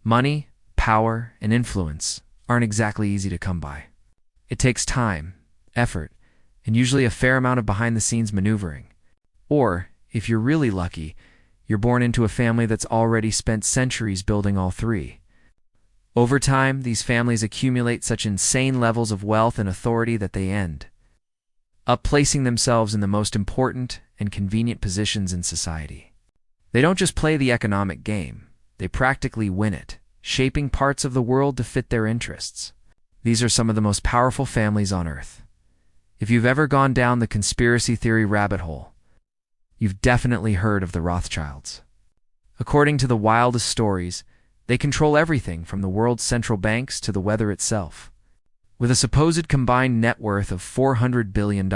Money, power, and influence aren't exactly easy to come by. It takes time, effort, and usually a fair amount of behind-the-scenes maneuvering. Or, if you're really lucky, you're born into a family that's already spent centuries building all three. Over time, these families accumulate such insane levels of wealth and authority that they end up placing themselves in the most important and convenient positions in society. They don't just play the economic game, they practically win it, shaping parts of the world to fit their interests. These are some of the most powerful families on Earth. If you've ever gone down the conspiracy theory rabbit hole, you've definitely heard of the Rothschilds. According to the wildest stories, they control everything from the world's central banks to the weather itself. With a supposed combined net worth of $400 billion,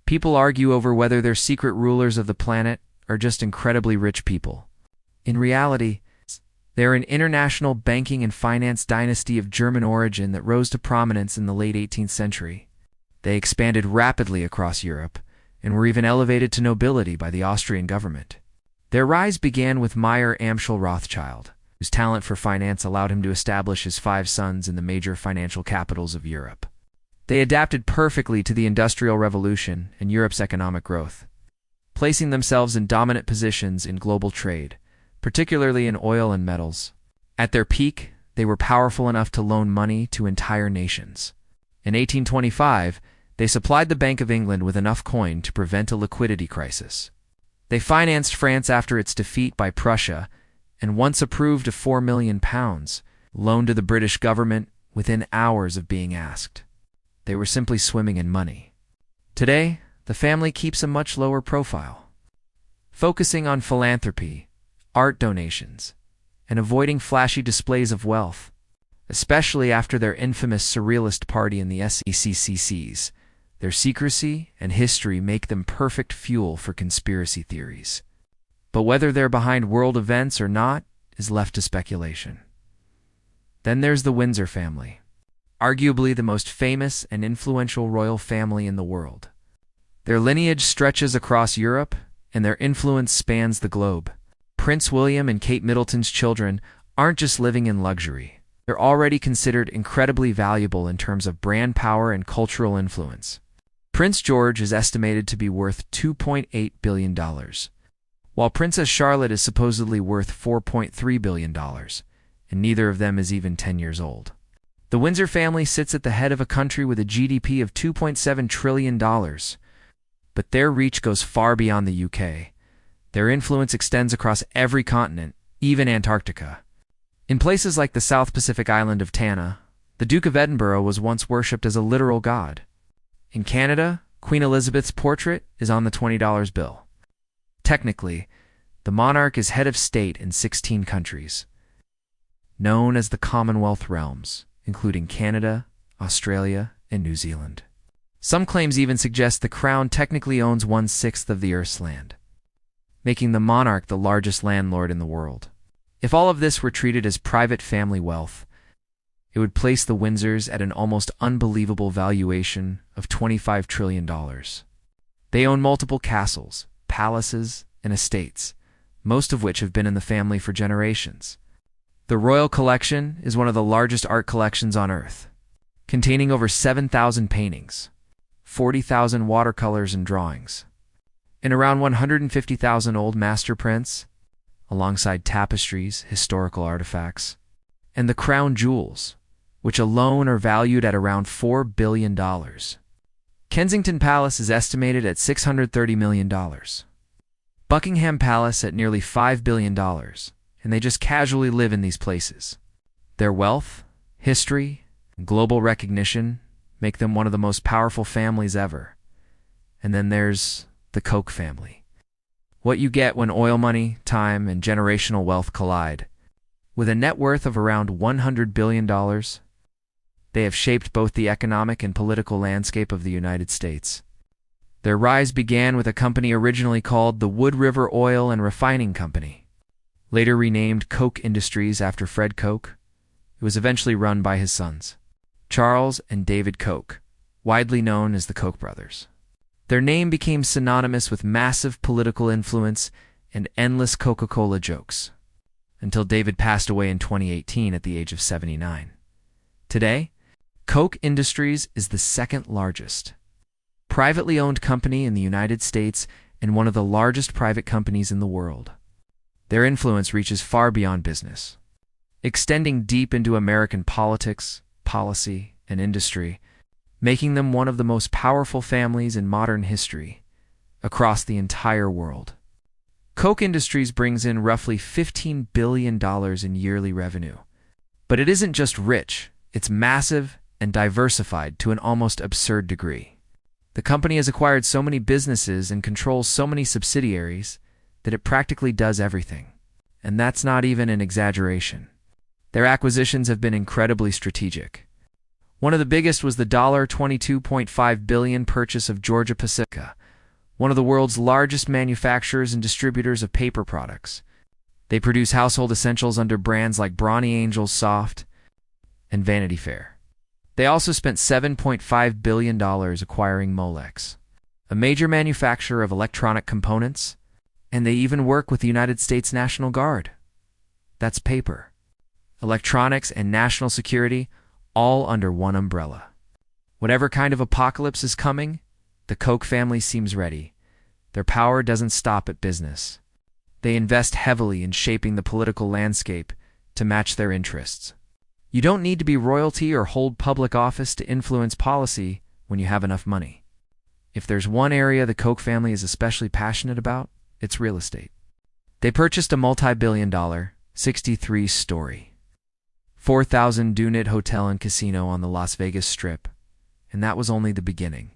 people argue over whether they're secret rulers of the planet or just incredibly rich people. In reality, they're an international banking and finance dynasty of German origin that rose to prominence in the late 18th century. They expanded rapidly across Europe and were even elevated to nobility by the Austrian government. Their rise began with Mayer Amschel Rothschild, whose talent for finance allowed him to establish his 5 sons in the major financial capitals of Europe. They adapted perfectly to the Industrial Revolution and Europe's economic growth, placing themselves in dominant positions in global trade, particularly in oil and metals. At their peak, they were powerful enough to loan money to entire nations. In 1825, they supplied the Bank of England with enough coin to prevent a liquidity crisis. They financed France after its defeat by Prussia, and once approved a £4 million loan to the British government within hours of being asked. They were simply swimming in money. Today, the family keeps a much lower profile, focusing on philanthropy, art donations, and avoiding flashy displays of wealth, especially after their infamous surrealist party in the SECCCs. Their secrecy and history make them perfect fuel for conspiracy theories. But whether they're behind world events or not is left to speculation. Then there's the Windsor family, arguably the most famous and influential royal family in the world. Their lineage stretches across Europe, and their influence spans the globe. Prince William and Kate Middleton's children aren't just living in luxury. They're already considered incredibly valuable in terms of brand power and cultural influence. Prince George is estimated to be worth $2.8 billion. While Princess Charlotte is supposedly worth $4.3 billion, and neither of them is even 10 years old. The Windsor family sits at the head of a country with a GDP of $2.7 trillion, but their reach goes far beyond the UK. Their influence extends across every continent, even Antarctica. In places like the South Pacific island of Tanna, the Duke of Edinburgh was once worshipped as a literal god. In Canada, Queen Elizabeth's portrait is on the $20 bill. Technically, the monarch is head of state in 16 countries, known as the Commonwealth Realms, including Canada, Australia, and New Zealand. Some claims even suggest the crown technically owns 1/6 of the Earth's land, making the monarch the largest landlord in the world. If all of this were treated as private family wealth, it would place the Windsors at an almost unbelievable valuation of $25 trillion. They own multiple castles, palaces, and estates, most of which have been in the family for generations. The Royal Collection is one of the largest art collections on Earth, containing over 7,000 paintings, 40,000 watercolors and drawings, and around 150,000 old master prints, alongside tapestries, historical artifacts, and the crown jewels, which alone are valued at around $4 billion. Kensington Palace is estimated at $630 million. Buckingham Palace at nearly $5 billion, and they just casually live in these places. Their wealth, history, and global recognition make them one of the most powerful families ever. And then there's the Koch family. What you get when oil money, time, and generational wealth collide. With a net worth of around $100 billion, they have shaped both the economic and political landscape of the United States. Their rise began with a company originally called the Wood River Oil and Refining Company. Later renamed Koch Industries after Fred Koch, it was eventually run by his sons, Charles and David Koch, widely known as the Koch brothers. Their name became synonymous with massive political influence and endless Coca-Cola jokes. until David passed away in 2018 at the age of 79. Today, Koch Industries is the second largest privately owned company in the United States and one of the largest private companies in the world. Their influence reaches far beyond business, extending deep into American politics, policy, and industry, making them one of the most powerful families in modern history across the entire world. Koch Industries brings in roughly $15 billion in yearly revenue. But it isn't just rich, it's massive and diversified to an almost absurd degree. The company has acquired so many businesses and controls so many subsidiaries that it practically does everything. And that's not even an exaggeration. Their acquisitions have been incredibly strategic. One of the biggest was the $22.5 billion purchase of Georgia-Pacific, one of the world's largest manufacturers and distributors of paper products. They produce household essentials under brands like Brawny Angels Soft and Vanity Fair. They also spent $7.5 billion acquiring Molex, a major manufacturer of electronic components, and they even work with the United States National Guard. That's paper, electronics, and national security, all under one umbrella. Whatever kind of apocalypse is coming, the Koch family seems ready. Their power doesn't stop at business. They invest heavily in shaping the political landscape to match their interests. You don't need to be royalty or hold public office to influence policy when you have enough money. If there's one area the Koch family is especially passionate about, it's real estate. They purchased a multi-billion-dollar, 63-story, 4,000-unit hotel and casino on the Las Vegas Strip, and that was only the beginning.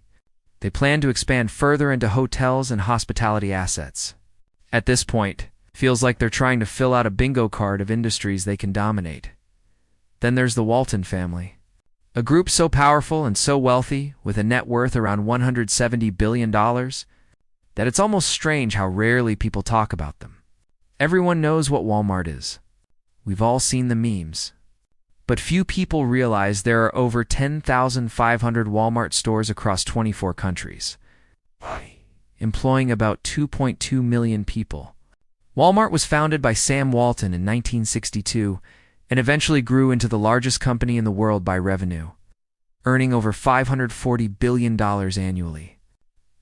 They plan to expand further into hotels and hospitality assets. At this point, it feels like they're trying to fill out a bingo card of industries they can dominate. Then there's the Walton family, a group so powerful and so wealthy, with a net worth around $170 billion, that it's almost strange how rarely people talk about them. Everyone knows what Walmart is. We've all seen the memes. But few people realize there are over 10,500 Walmart stores across 24 countries, employing about 2.2 million people. Walmart was founded by Sam Walton in 1962 and eventually grew into the largest company in the world by revenue, earning over $540 billion annually.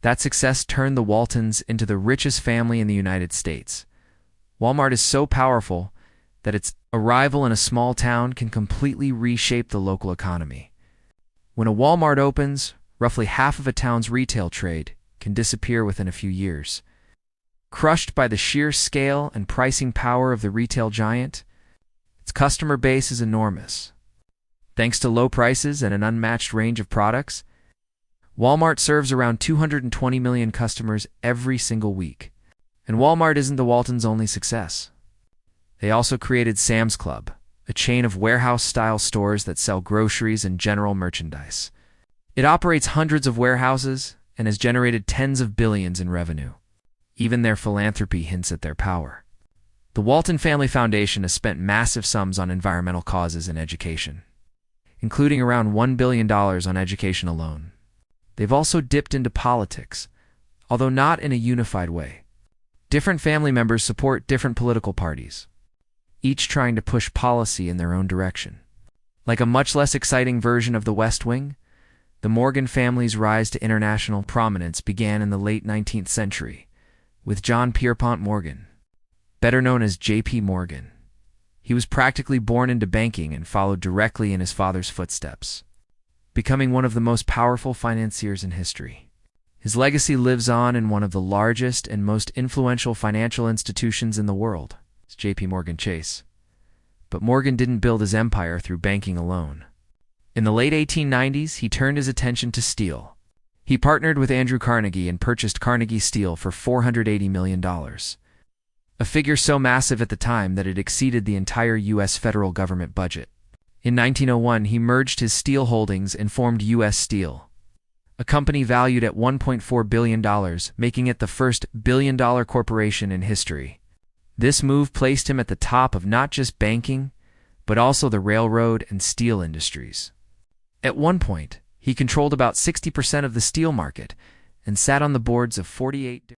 That success turned the Waltons into the richest family in the United States. Walmart is so powerful that its arrival in a small town can completely reshape the local economy. When a Walmart opens, roughly half of a town's retail trade can disappear within a few years. Crushed by the sheer scale and pricing power of the retail giant, its customer base is enormous. Thanks to low prices and an unmatched range of products, Walmart serves around 220 million customers every single week. And Walmart isn't the Waltons' only success. They also created Sam's Club, a chain of warehouse-style stores that sell groceries and general merchandise. It operates hundreds of warehouses and has generated tens of billions in revenue. Even their philanthropy hints at their power. The Walton Family Foundation has spent massive sums on environmental causes and education, including around $1 billion on education alone. They've also dipped into politics, although not in a unified way. Different family members support different political parties, each trying to push policy in their own direction. Like a much less exciting version of the West Wing, the Morgan family's rise to international prominence began in the late 19th century with John Pierpont Morgan, better known as J.P. Morgan. He was practically born into banking and followed directly in his father's footsteps, becoming one of the most powerful financiers in history. His legacy lives on in one of the largest and most influential financial institutions in the world, J.P. Morgan Chase. But Morgan didn't build his empire through banking alone. In the late 1890s, he turned his attention to steel. He partnered with Andrew Carnegie and purchased Carnegie Steel for $480 million, a figure so massive at the time that it exceeded the entire U.S. federal government budget. In 1901, he merged his steel holdings and formed U.S. Steel, a company valued at $1.4 billion, making it the first billion-dollar corporation in history. This move placed him at the top of not just banking, but also the railroad and steel industries. At one point, he controlled about 60% of the steel market and sat on the boards of 48